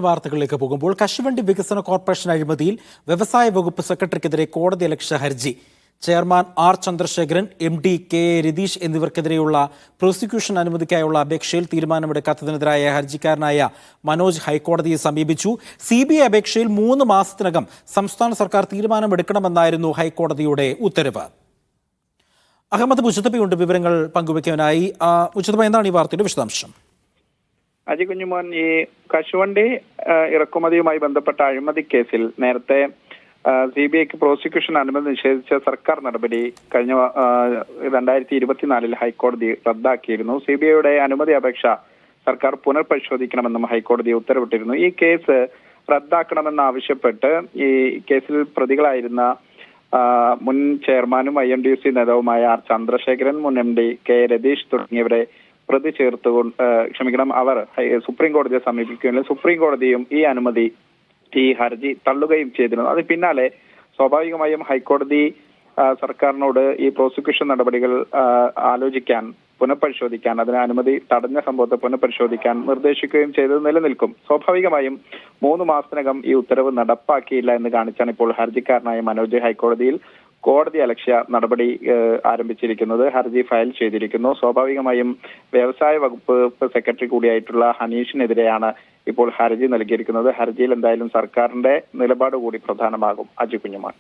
വാർത്തകളിലേക്ക് പോകുമ്പോൾ കശുവണ്ടി വികസന കോർപ്പറേഷൻ അഴിമതിയിൽ വ്യവസായ വകുപ്പ് സെക്രട്ടറിക്കെതിരെ കോടതിയലക്ഷ്യ ഹർജി. Chairman R Chandrasekharan, MD K Ratheesh എന്നിവർക്കെതിരെയുള്ള പ്രോസിക്യൂഷൻ അനുമതിക്കായുള്ള അപേക്ഷയിൽ തീരുമാനമെടുക്കാത്തതിനെതിരായ ഹർജിക്കാരനായ മനോജ് ഹൈക്കോടതിയെ സമീപിച്ചു. CBI അപേക്ഷയിൽ 3 മാസത്തിനകം സംസ്ഥാന സർക്കാർ തീരുമാനമെടുക്കണമെന്നായിരുന്നു ഹൈക്കോടതിയുടെ ഉത്തരവ്. അഹമ്മദ് മുജതബയുണ്ട് വിവരങ്ങൾ പങ്കുവയ്ക്കാനായി. മുജതബ, എന്താണ് ഈ വാർത്തയുടെ വിശദാംശം? അജി കുഞ്ഞുമോൻ, ഈ കശുവണ്ടി ഇറക്കുമതിയുമായി ബന്ധപ്പെട്ട അഴിമതി കേസിൽ നേരത്തെ CBIക്ക് പ്രോസിക്യൂഷൻ അനുമതി നിഷേധിച്ച സർക്കാർ നടപടി കഴിഞ്ഞ 2024 ഹൈക്കോടതി റദ്ദാക്കിയിരുന്നു. CBIയുടെ അനുമതി അപേക്ഷ സർക്കാർ പുനർപരിശോധിക്കണമെന്നും ഹൈക്കോടതി ഉത്തരവിട്ടിരുന്നു. ഈ കേസ് റദ്ദാക്കണമെന്നാവശ്യപ്പെട്ട് ഈ കേസിൽ പ്രതികളായിരുന്ന മുൻ ചെയർമാനും IMDC നേതാവുമായ ആർ ചന്ദ്രശേഖരൻ, മുൻ MD കെ രതീഷ് തുടങ്ങിയവരെ പ്രതി ചേർത്തുകൊണ്ട് അവർ സുപ്രീം കോടതിയെ സമീപിക്കുകയും സുപ്രീം കോടതിയും ഈ ഹർജി തള്ളുകയും ചെയ്തിരുന്നു. അതിന് പിന്നാലെ സ്വാഭാവികമായും ഹൈക്കോടതി സർക്കാരിനോട് ഈ പ്രോസിക്യൂഷൻ നടപടികൾ പുനഃപരിശോധിക്കാൻ, അതിന് അനുമതി തടഞ്ഞ സംഭവത്തെ പുനഃപരിശോധിക്കാൻ നിർദ്ദേശിക്കുകയും ചെയ്തത് നിലനിൽക്കും. സ്വാഭാവികമായും 3 മാസത്തിനകം ഈ ഉത്തരവ് നടപ്പാക്കിയില്ല എന്ന് കാണിച്ചാണ് ഇപ്പോൾ ഹർജിക്കാരനായ മനോജ് ഹൈക്കോടതിയിൽ കോടതിയലക്ഷ്യ നടപടി ആരംഭിച്ചിരിക്കുന്നത്. ഹർജി ഫയൽ ചെയ്തിരിക്കുന്നു. സ്വാഭാവികമായും വ്യവസായ വകുപ്പ് സെക്രട്ടറി കൂടിയായിട്ടുള്ള ഹനീഷിനെതിരെയാണ് ഇപ്പോൾ ഹർജി നൽകിയിരിക്കുന്നത്. ഹർജിയിൽ എന്തായാലും സർക്കാരിന്റെ നിലപാട് കൂടി പ്രധാനമാകും. അജി കുഞ്ഞുമോൻ.